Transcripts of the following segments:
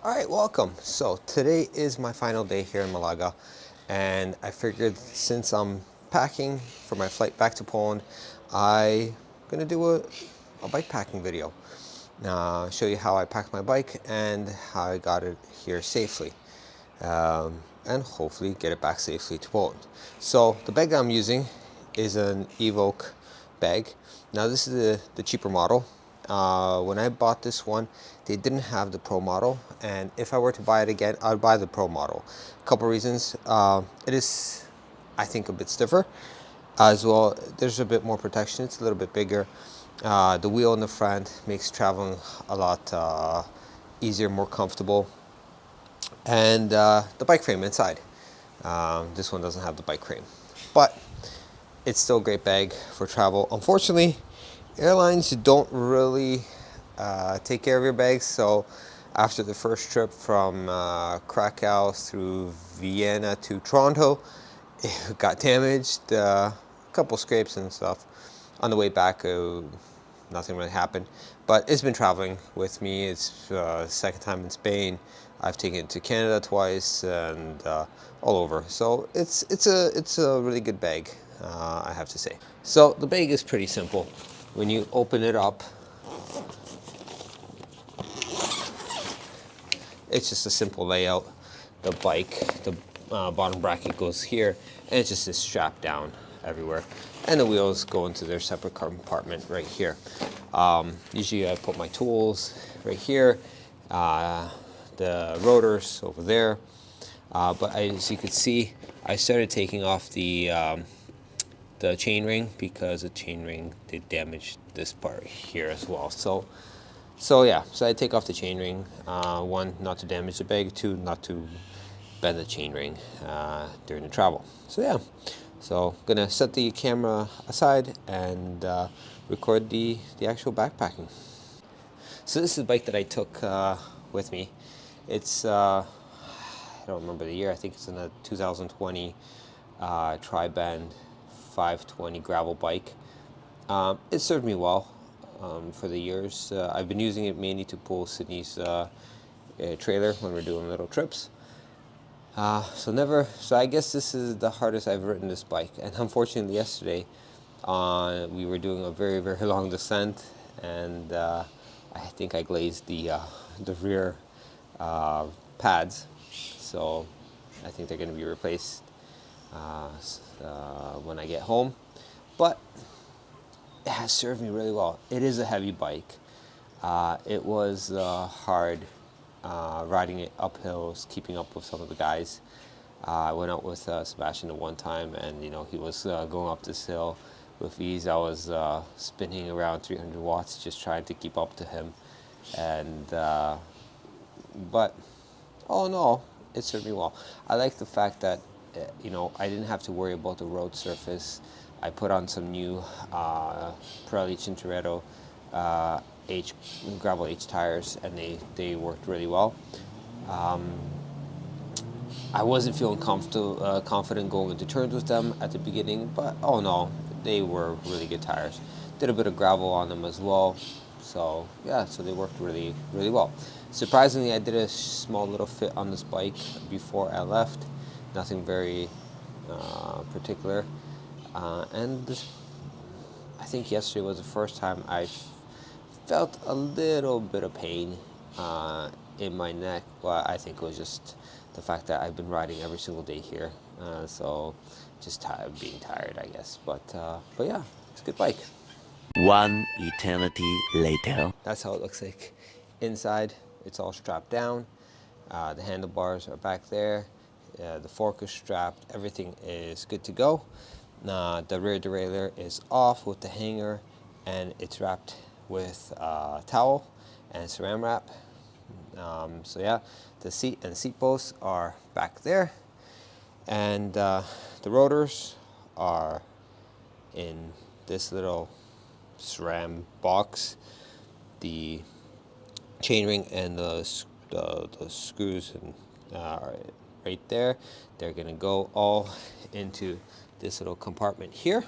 All right, welcome. So today is my final day here in Malaga, and I figured since I'm packing for my flight back to Poland, I'm gonna do a bike packing video. Show you how I packed my bike and how I got it here safely, and hopefully get it back safely to Poland. So the bag that I'm using is an EVOC bag. Now this is the cheaper model. When I bought this one, they didn't have the Pro model, and if I were to buy it again, I'd buy the Pro model. A couple reasons. It is, I think, a bit stiffer. As well, there's a bit more protection. It's a little bit bigger. The wheel in the front makes traveling a lot easier, more comfortable. And the bike frame inside. This one doesn't have the bike frame, but it's still a great bag for travel. Unfortunately, airlines don't really take care of your bags. So after the first trip from Krakow through Vienna to Toronto, it got damaged, a couple scrapes and stuff. On the way back, nothing really happened, but it's been traveling with me. It's second time in Spain. I've taken it to Canada twice and all over. So it's a really good bag, I have to say. So the bag is pretty simple. When you open it up, it's just a simple layout. The bike, the bottom bracket goes here, and it's just strapped down everywhere. And the wheels go into their separate compartment right here. Usually I put my tools right here, the rotors over there. But as you can see, I started taking off the chain ring because the chain ring did damage this part here as well. So yeah, so I take off the chain ring. One, not to damage the bag. Two, not to bend the chain ring during the travel. So yeah, so gonna set the camera aside and record the actual backpacking. So this is the bike that I took with me. It's I don't remember the year. I think it's in a 2020 Tri-Band 520 gravel bike. It served me well for the years. I've been using it mainly to pull Sydney's trailer when we're doing little trips. So I guess this is the hardest I've ridden this bike. And unfortunately yesterday, we were doing a very, very long descent, and I think I glazed the rear pads. So I think they're going to be replaced when I get home. But it has served me really well. It is a heavy bike. It was hard riding it up hills, keeping up with some of the guys. I went out with Sebastian at one time, and he was going up this hill with ease. I was spinning around 300 watts, just trying to keep up to him. And but all in all, it served me well. I like the fact that I didn't have to worry about the road surface. I put on some new Pirelli Tintoretto gravel H tires, and they worked really well. I wasn't feeling confident going into turns with them at the beginning, but oh no, they were really good tires. Did a bit of gravel on them as well, so yeah, so they worked really, really well. Surprisingly, I did a small little fit on this bike before I left. Nothing very particular, and I think yesterday was the first time I felt a little bit of pain in my neck, but I think it was just the fact that I've been riding every single day here, so just being tired, I guess. But yeah, it's a good bike. One eternity later. That's how it looks like inside. It's all strapped down. The handlebars are back there. The fork is strapped. Everything is good to go. The rear derailleur is off with the hanger, and it's wrapped with towel and saran wrap. So yeah, the seat and seat posts are back there, and the rotors are in this little SRAM box. The chainring and the screws are right there. They're gonna go all into this little compartment here.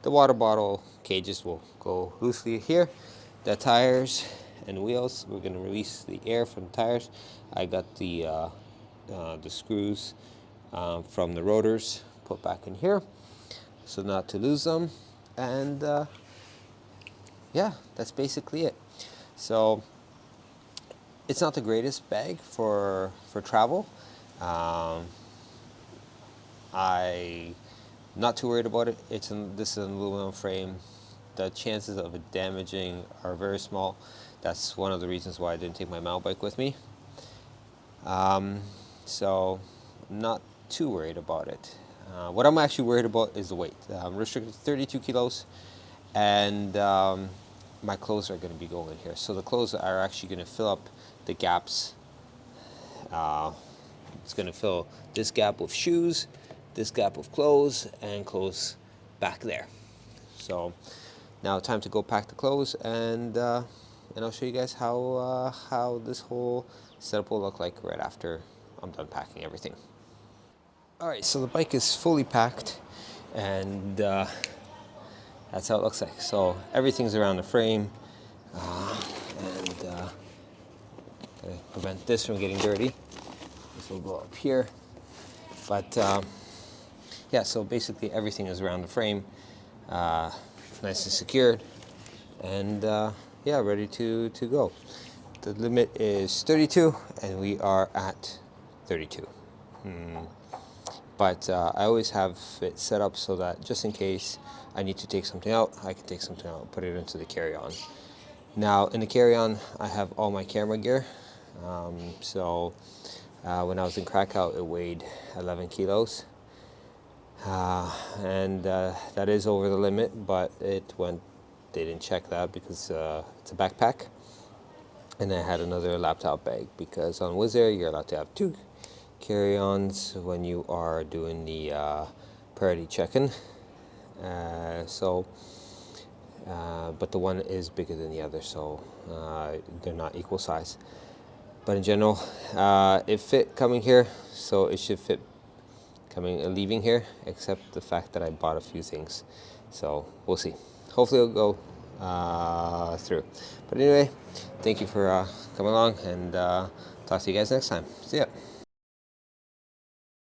The water bottle cages will go loosely here. The tires and wheels. We're going to release the air from the tires. I got the screws from the rotors put back in here, so not to lose them. And yeah, that's basically it. So it's not the greatest bag for travel. I'm not too worried about it. This is an aluminum frame. The chances of it damaging are very small. That's one of the reasons why I didn't take my mountain bike with me. So I'm not too worried about it. What I'm actually worried about is the weight. I'm restricted to 32 kilos, and my clothes are going to be going here. So the clothes are actually going to fill up the gaps. It's going to fill this gap with shoes, this gap with clothes, and clothes back there. So now time to go pack the clothes, and I'll show you guys how this whole setup will look like right after I'm done packing everything. All right, so the bike is fully packed, and that's how it looks like. So everything's around the frame, and gotta prevent this from getting dirty. This will go up here, but yeah. So basically, everything is around the frame, nice and secured, and yeah, ready to go. The limit is 32, and we are at 32. But I always have it set up so that just in case I need to take something out, I can take something out and put it into the carry-on. Now, in the carry-on, I have all my camera gear. When I was in Krakow, it weighed 11 kilos. And that is over the limit, but they didn't check that because it's a backpack. And I had another laptop bag because on Wizz Air, you're allowed to have 2 carry-ons when you are doing the priority check-in. But the one is bigger than the other, so they're not equal size. But in general, it fit coming here, so it should fit coming and leaving here, except the fact that I bought a few things. So we'll see. Hopefully it'll go through. But anyway, thank you for coming along, and talk to you guys next time. See ya.